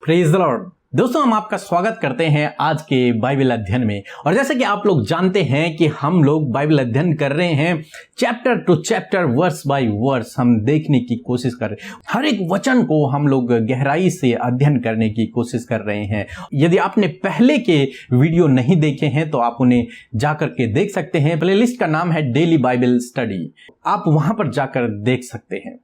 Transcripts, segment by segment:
Praise the Lord. दोस्तों, हम आपका स्वागत करते हैं आज के बाइबल अध्ययन में। और जैसे कि आप लोग जानते हैं कि हम लोग बाइबल अध्ययन कर रहे हैं, chapter to chapter, verse by verse हम देखने की कोशिश कर रहे हैं। हर एक वचन को हम लोग गहराई से अध्ययन करने की कोशिश कर रहे हैं। यदि आपने पहले के वीडियो नहीं देखे हैं तो आप उन्हें जाकर के देख सकते हैं। प्लेलिस्ट का नाम है डेली बाइबल स्टडी, आप वहां पर जाकर देख सकते हैं।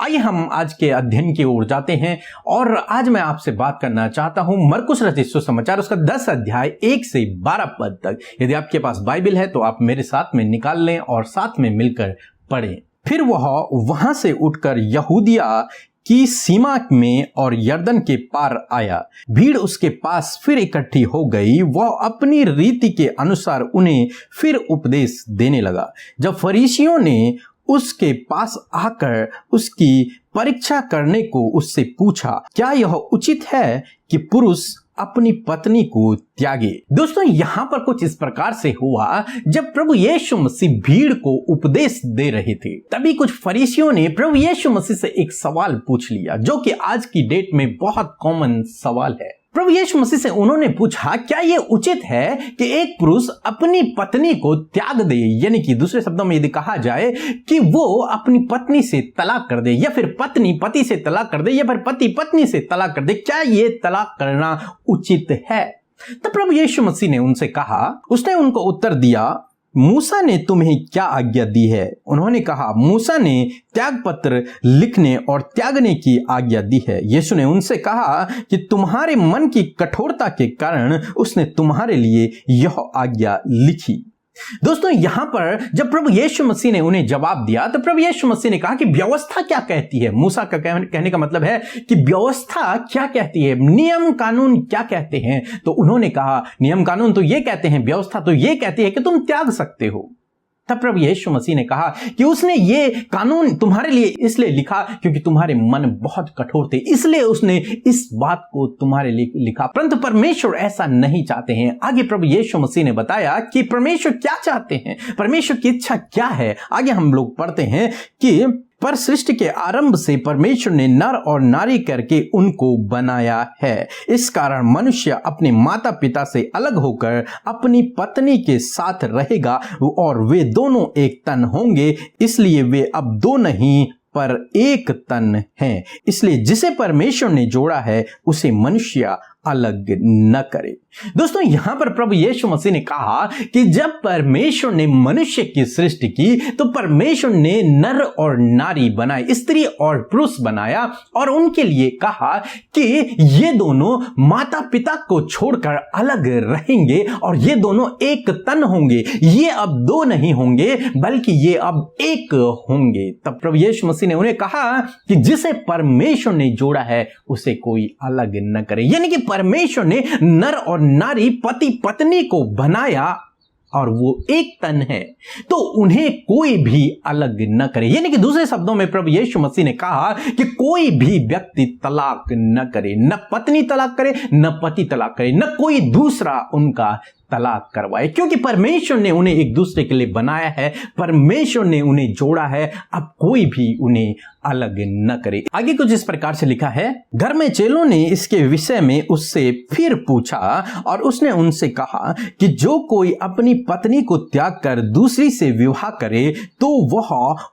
आइए हम आज के अध्ययन की ओर जाते हैं और आज मैं आपसे बात करना चाहता हूं मरकुस रचित सुसमाचार, उसका 10 अध्याय 1 से 12 पद तक। यदि आपके पास बाइबल है तो आप मेरे साथ में निकाल लें और साथ में मिलकर पढ़ें। फिर वह वहां से उठकर यहूदिया की सीमा में और यरदन के पार आया। भीड़ उसके पास फिर इकट्ठी हो गई। वह अपनी रीति के अनुसार उन्हें फिर उपदेश देने लगा। जब फरीसियों ने उसके पास आकर उसकी परीक्षा करने को उससे पूछा, क्या यह उचित है कि पुरुष अपनी पत्नी को त्यागे? दोस्तों, यहां पर कुछ इस प्रकार से हुआ, जब प्रभु यीशु मसीह भीड़ को उपदेश दे रहे थे, तभी कुछ फरीसियों ने प्रभु यीशु मसीह से एक सवाल पूछ लिया, जो कि आज की डेट में बहुत कॉमन सवाल है। प्रभु यीशु मसीह से उन्होंने पूछा, क्या यह उचित है कि एक पुरुष अपनी पत्नी को त्याग दे? यानी कि दूसरे शब्दों में यदि कहा जाए कि वो अपनी पत्नी से तलाक कर दे, या फिर पत्नी पति से तलाक कर दे, या फिर पति पत्नी से तलाक कर दे, क्या ये तलाक करना उचित है? तब प्रभु यीशु मसीह ने उनसे कहा, उसने उनको उत्तर दिया, मूसा ने तुम्हें क्या आज्ञा दी है? उन्होंने कहा, मूसा ने त्याग पत्र लिखने और त्यागने की आज्ञा दी है। यीशु ने उनसे कहा कि तुम्हारे मन की कठोरता के कारण उसने तुम्हारे लिए यह आज्ञा लिखी। दोस्तों, यहां पर जब प्रभु यीशु मसीह ने उन्हें जवाब दिया तो प्रभु यीशु मसीह ने कहा कि व्यवस्था क्या कहती है। मूसा का कहने का मतलब है कि व्यवस्था क्या कहती है, नियम कानून क्या कहते हैं। तो उन्होंने कहा, नियम कानून तो ये कहते हैं, व्यवस्था तो ये कहती है कि तुम त्याग सकते हो। तब प्रभु यीशु मसीह ने कहा कि उसने ये कानून तुम्हारे लिए इसलिए लिखा क्योंकि तुम्हारे मन बहुत कठोर थे, इसलिए उसने इस बात को तुम्हारे लिए लिखा। परंतु परमेश्वर ऐसा नहीं चाहते हैं। आगे प्रभु यीशु मसीह ने बताया कि परमेश्वर क्या चाहते हैं, परमेश्वर की इच्छा क्या है। आगे हम लोग पढ़ते हैं कि पर सृष्टि के आरंभ से परमेश्वर ने नर और नारी करके उनको बनाया है। इस कारण मनुष्य अपने माता पिता से अलग होकर अपनी पत्नी के साथ रहेगा और वे दोनों एक तन होंगे। इसलिए वे अब दो नहीं पर एक तन हैं। इसलिए जिसे परमेश्वर ने जोड़ा है उसे मनुष्य अलग न करे। दोस्तों, यहां पर प्रभु यीशु मसीह ने कहा कि जब परमेश्वर ने मनुष्य की सृष्टि की तो परमेश्वर ने नर और नारी बनाए, स्त्री और पुरुष बनाया, और उनके लिए कहा कि ये दोनों माता पिता को छोड़कर अलग रहेंगे और ये दोनों एक तन होंगे। ये अब दो नहीं होंगे बल्कि ये अब एक होंगे। तब प्रभु यीशु मसीह ने उन्हें कहा कि जिसे परमेश्वर ने जोड़ा है उसे कोई अलग न करे। यानी कि परमेश्वर ने नर और नारी, पति पत्नी को बनाया और वो एक तन है, तो उन्हें कोई भी अलग न करे। यानी कि दूसरे शब्दों में प्रभु यीशु मसीह ने कहा कि कोई भी व्यक्ति तलाक न करे, न पत्नी तलाक करे, न पति तलाक करे, न कोई दूसरा उनका तलाक करवाए, क्योंकि परमेश्वर ने उन्हें एक दूसरे के लिए बनाया है, परमेश्वर ने उन्हें जोड़ा है। अब कोई भी उन्हें अलग न करे। आगे कुछ इस प्रकार से लिखा है, घर में चेलों ने इसके विषय में उससे फिर पूछा और उसने उनसे कहा कि जो कोई अपनी पत्नी को त्याग कर दूसरी से विवाह करे तो वह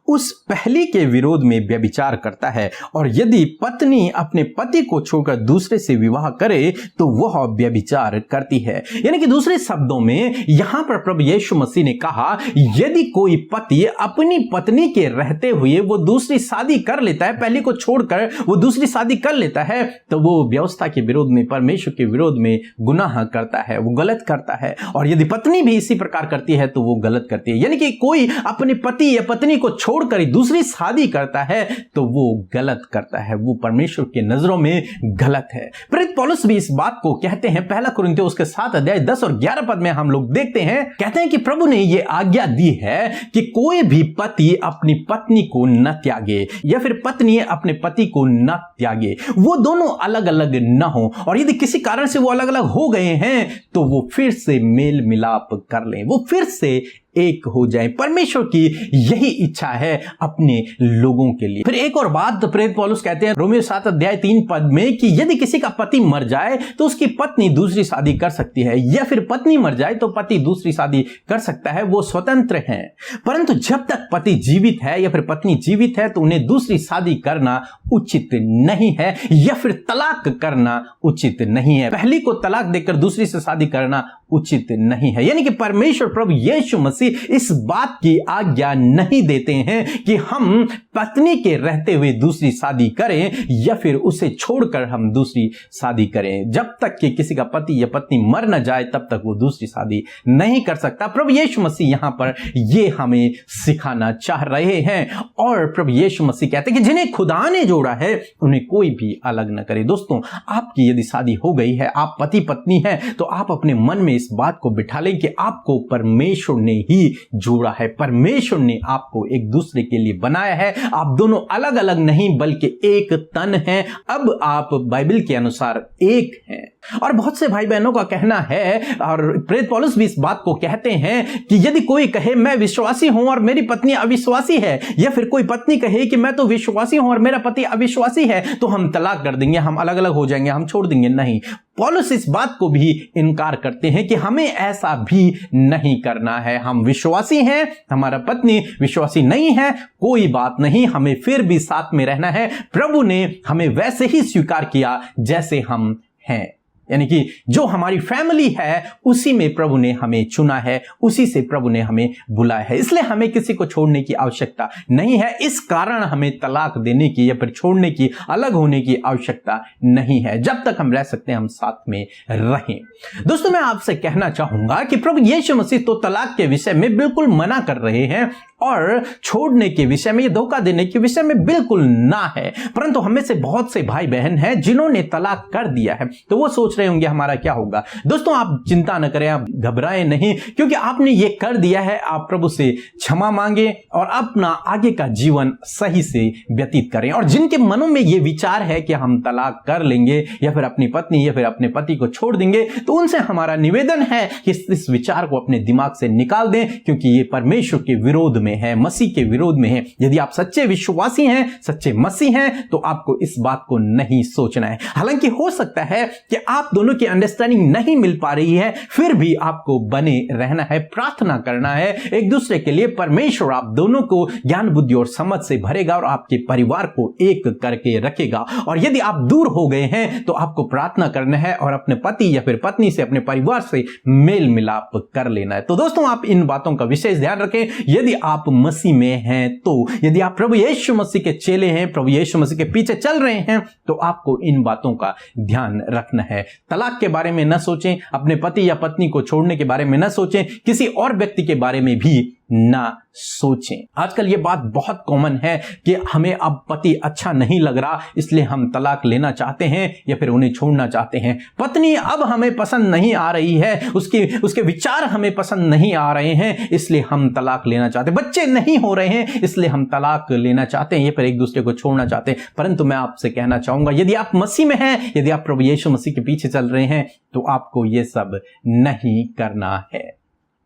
उस पहली के विरोध में व्यभिचार करता है, और यदि पत्नी अपने पति को छोड़कर दूसरे से विवाह करे तो वह व्यभिचार करती है। यानी कि दूसरे शब्दों में यहां पर प्रभु यीशु मसीह ने कहा, यदि कोई पति अपनी पत्नी के रहते हुए वो दूसरी शादी कर लेता है, पहले को छोड़कर वो दूसरी शादी कर लेता है, तो वो व्यवस्था के विरोध में, परमेश्वर के विरोध में गुनाह करता है, वो गलत करता है। और यदि पत्नी भी इसी प्रकार करती है तो वो गलत करती है। यानी कि कोई अपने पति या पत्नी को छोड़कर दूसरी शादी करता है तो वो गलत करता है, वो परमेश्वर के नजरों में गलत है। प्रेरित पौलुस भी इस बात को कहते हैं। पहला कुरिन्थियों उसके 7 अध्याय 10 और 11 पद में हम लोग देखते हैं, कहते हैं कि प्रभु ने यह आज्ञा दी है कि कोई भी पति अपनी पत्नी को न त्यागे या फिर पत्नी अपने पति को न त्यागे, वो दोनों अलग अलग न हो, और यदि किसी कारण से वो अलग अलग हो गए हैं तो वो फिर से मेल मिलाप कर लें, वो फिर से एक हो जाएं। परमेश्वर की यही इच्छा है अपने लोगों के लिए। फिर एक और बात प्रेरित पौलुस कहते हैं रोमियो 7 अध्याय 3 पद में कि यदि किसी का पति मर जाए तो उसकी पत्नी दूसरी शादी कर सकती है, या फिर पत्नी मर जाए तो पति दूसरी शादी कर सकता है, वो स्वतंत्र है। परंतु जब तक पति जीवित है या फिर पत्नी जीवित है तो उन्हें दूसरी शादी करना उचित नहीं है, या फिर तलाक करना उचित नहीं है। पहली को तलाक देकर दूसरी से शादी करना उचित नहीं है। यानी कि परमेश्वर प्रभु यीशु मसीह इस बात की आज्ञा नहीं देते हैं कि हम पत्नी के रहते हुए दूसरी शादी करें या फिर उसे छोड़कर हम दूसरी शादी करें। जब तक कि किसी का पति या पत्नी मर न जाए तब तक वो दूसरी शादी नहीं कर सकता। प्रभु यीशु मसीह यहां पर ये हमें सिखाना चाह रहे हैं, और प्रभु यीशु मसीह कहते हैं कि जिन्हें खुदा ने जोड़ा है उन्हें कोई भी अलग न करे। दोस्तों, आपकी यदि शादी हो गई है, आप पति पत्नी हैं, तो आप अपने मन में इस बात को बिठा लें कि आपको परमेश्वर ने ही जोड़ा है। परमेश्वर ने आपको एक दूसरे के लिए बनाया है। आप दोनों अलग अलग नहीं बल्कि एक तन हैं। अब आप बाइबल के अनुसार एक हैं। और बहुत से भाई बहनों का कहना है, और प्रेरित पौलुस भी इस बात को कहते हैं कि यदि कोई कहे मैं विश्वासी हूं और मेरी पत्नी अविश्वासी है, या फिर कोई पत्नी कहे कि मैं तो विश्वासी हूं और मेरा पति अविश्वासी है, तो हम तलाक कर देंगे, हम अलग अलग हो जाएंगे, हम छोड़ देंगे। नहीं, पौलुस इस बात को भी इनकार करते हैं कि हमें ऐसा भी नहीं करना है। हम विश्वासी हैं, हमारा पत्नी विश्वासी नहीं है, कोई बात नहीं, हमें फिर भी साथ में रहना है। प्रभु ने हमें वैसे ही स्वीकार किया जैसे हम हैं। यानी कि जो हमारी फैमिली है उसी में प्रभु ने हमें चुना है, उसी से प्रभु ने हमें बुलाया है। इसलिए हमें किसी को छोड़ने की आवश्यकता नहीं है। इस कारण हमें तलाक देने की या फिर छोड़ने की, अलग होने की आवश्यकता नहीं है। जब तक हम रह सकते हैं हम साथ में रहें। दोस्तों, मैं आपसे कहना चाहूंगा कि प्रभु यीशु मसीह तो तलाक के विषय में बिल्कुल मना कर रहे हैं, और छोड़ने के विषय में, ये धोखा देने के विषय में बिल्कुल ना है। परंतु हमें से बहुत से भाई बहन हैं जिन्होंने तलाक कर दिया है, तो वो सोच रहे होंगे हमारा क्या होगा। दोस्तों, आप चिंता न करें, आप घबराएं नहीं, क्योंकि आपने ये कर दिया है। आप प्रभु से क्षमा मांगे और अपना आगे का जीवन सही से व्यतीत करें। और जिनके मनों में ये विचार है कि हम तलाक कर लेंगे या फिर अपनी पत्नी या फिर अपने पति को छोड़ देंगे, तो उनसे हमारा निवेदन है कि इस विचार को अपने दिमाग से निकाल दें, क्योंकि ये परमेश्वर के विरोध में है, मसीह के विरोध में है। यदि आप सच्चे विश्वासी हैं, सच्चे मसीह हैं, तो आपको इस बात को नहीं सोचना है। हालांकि हो सकता है कि आप दोनों की अंडरस्टैंडिंग नहीं मिल पा रही है, फिर भी आपको बने रहना है, प्रार्थना करना है एक दूसरे के लिए। परमेश्वर आप दोनों को ज्ञान, बुद्धि और समझ से भरेगा और आपके परिवार को एक करके रखेगा। और यदि आप दूर हो गए हैं तो आपको प्रार्थना करना है और अपने पति या फिर पत्नी से, अपने परिवार से मेल मिलाप कर लेना है। तो दोस्तों, आप इन बातों का विशेष ध्यान रखें। यदि आप मसीह में हैं, तो यदि आप प्रभु यीशु मसीह के चेले हैं, प्रभु यीशु मसीह के पीछे चल रहे हैं, तो आपको इन बातों का ध्यान रखना है। तलाक के बारे में न सोचें, अपने पति या पत्नी को छोड़ने के बारे में न सोचें, किसी और व्यक्ति के बारे में भी ना सोचें। आजकल ये बात बहुत कॉमन है कि हमें अब पति अच्छा नहीं लग रहा, इसलिए हम तलाक लेना चाहते हैं या फिर उन्हें छोड़ना चाहते हैं। पत्नी अब हमें पसंद नहीं आ रही है, उसके विचार हमें पसंद नहीं आ रहे हैं, इसलिए हम तलाक लेना चाहते हैं। बच्चे नहीं हो रहे हैं, इसलिए हम तलाक लेना चाहते हैं या फिर एक दूसरे को छोड़ना चाहते हैं। परंतु मैं आपसे कहना चाहूंगा, यदि आप मसीह में हैं, यदि आप प्रभु यीशु मसीह के पीछे चल रहे हैं, तो आपको ये सब नहीं करना है।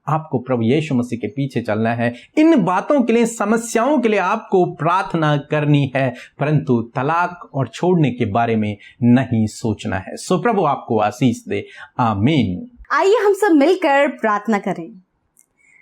आपको प्रभु यीशु मसीह के पीछे चलना है। इन बातों के लिए, समस्याओं के लिए आपको प्रार्थना करनी है, परंतु तलाक और छोड़ने के बारे में नहीं सोचना है। सो प्रभु आपको आशीष दे। आमीन। आइए हम सब मिलकर प्रार्थना करें।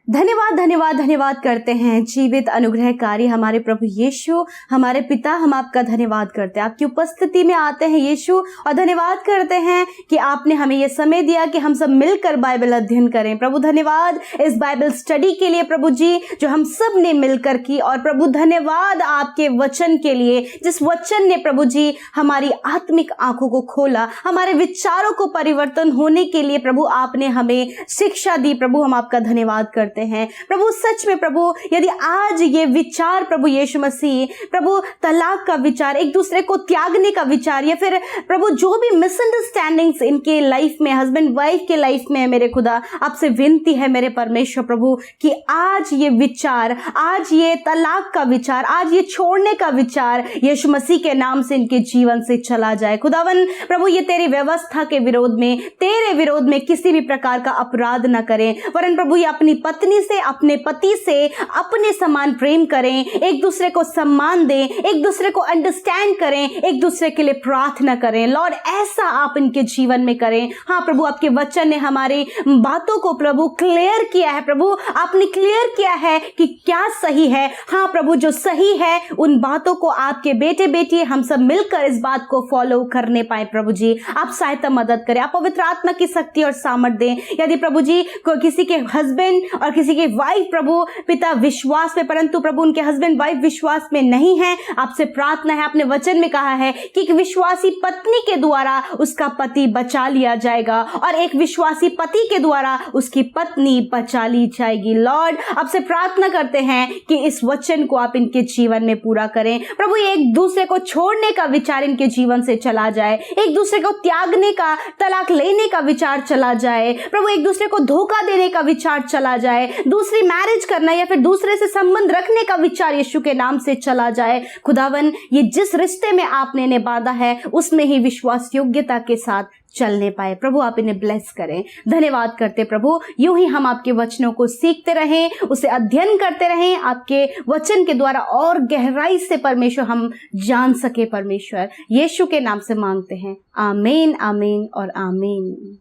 धन्यवाद धन्यवाद धन्यवाद करते हैं जीवित अनुग्रहकारी हमारे प्रभु यीशु, हमारे पिता। हम आपका धन्यवाद करते हैं, आपकी उपस्थिति में आते हैं यीशु, और धन्यवाद करते हैं कि आपने हमें यह समय दिया कि हम सब मिलकर बाइबल अध्ययन करें। प्रभु धन्यवाद इस बाइबल स्टडी के लिए प्रभु जी, जो हम सब ने मिलकर की। और प्रभु धन्यवाद आपके वचन के लिए, जिस वचन ने प्रभु जी हमारी आत्मिक आंखों को खोला, हमारे विचारों को परिवर्तन होने के लिए प्रभु आपने हमें शिक्षा दी। प्रभु हम आपका धन्यवाद करते हैं। प्रभु सच में प्रभु, यदि आज ये विचार प्रभु यीशु मसीह, प्रभु तलाक का विचार, एक दूसरे को त्यागने का विचार, या फिर प्रभु जो भी मिसअंडरस्टैंडिंग्स इनके लाइफ में, हस्बैंड वाइफ के लाइफ में है, मेरे खुदा आपसे विनती है मेरे परमेश्वर प्रभु कि आज ये विचार, आज ये तलाक का विचार, आज ये छोड़ने का विचार यीशु मसीह के नाम से इनके जीवन से चला जाए। खुदावन प्रभु, ये तेरी व्यवस्था के विरोध में, तेरे विरोध में किसी भी प्रकार का अपराध न करें, वरन प्रभु ये अपनी पत्नी पत्नी से, अपने पति से अपने समान प्रेम करें, एक दूसरे को सम्मान दें, एक दूसरे को अंडरस्टैंड करें, एक दूसरे के लिए प्रार्थना करें। लॉर्ड, ऐसा आप इनके जीवन में करें। हाँ प्रभु, आपके वचन ने हमारी बातों को प्रभु क्लियर किया है। प्रभु, आपने क्लियर किया है कि क्या सही है। हाँ प्रभु, जो सही है उन बातों को आपके बेटे बेटी हम सब मिलकर इस बात को फॉलो करने पाए। प्रभु जी, आप सहायता मदद करें, आप पवित्र आत्मा की शक्ति और सामर्थ दें। यदि प्रभु जी किसी के हस्बैंड और किसी की वाइफ प्रभु पिता विश्वास में, परंतु प्रभु उनके हस्बैंड वाइफ विश्वास में नहीं है, आपसे प्रार्थना है, आपने वचन में कहा है कि एक विश्वासी पत्नी के द्वारा उसका पति बचा लिया जाएगा और एक विश्वासी पति के द्वारा उसकी पत्नी बचा ली जाएगी। लॉर्ड, आपसे प्रार्थना करते हैं कि इस वचन को आप इनके जीवन में पूरा करें। प्रभु, एक दूसरे को छोड़ने का विचार इनके जीवन से चला जाए, एक दूसरे को त्यागने का, तलाक लेने का विचार चला जाए। प्रभु, एक दूसरे को धोखा देने का विचार चला जाए, दूसरी मैरिज करना या फिर दूसरे से संबंध रखने का विचार यीशु के नाम से चला जाए। खुदावन, ये जिस रिश्ते में आपने इन्हें बांधा है उसमें ही विश्वास योग्यता के साथ चलने पाए। प्रभु, आप इन्हें ब्लेस करें। धन्यवाद करते प्रभु, यूं ही हम आपके वचनों को सीखते रहें, उसे अध्ययन करते रहें, आपके वचन के द्वारा और गहराई से परमेश्वर हम जान सके। परमेश्वर, यीशु के नाम से मांगते हैं, आमीन, आमीन और आमीन।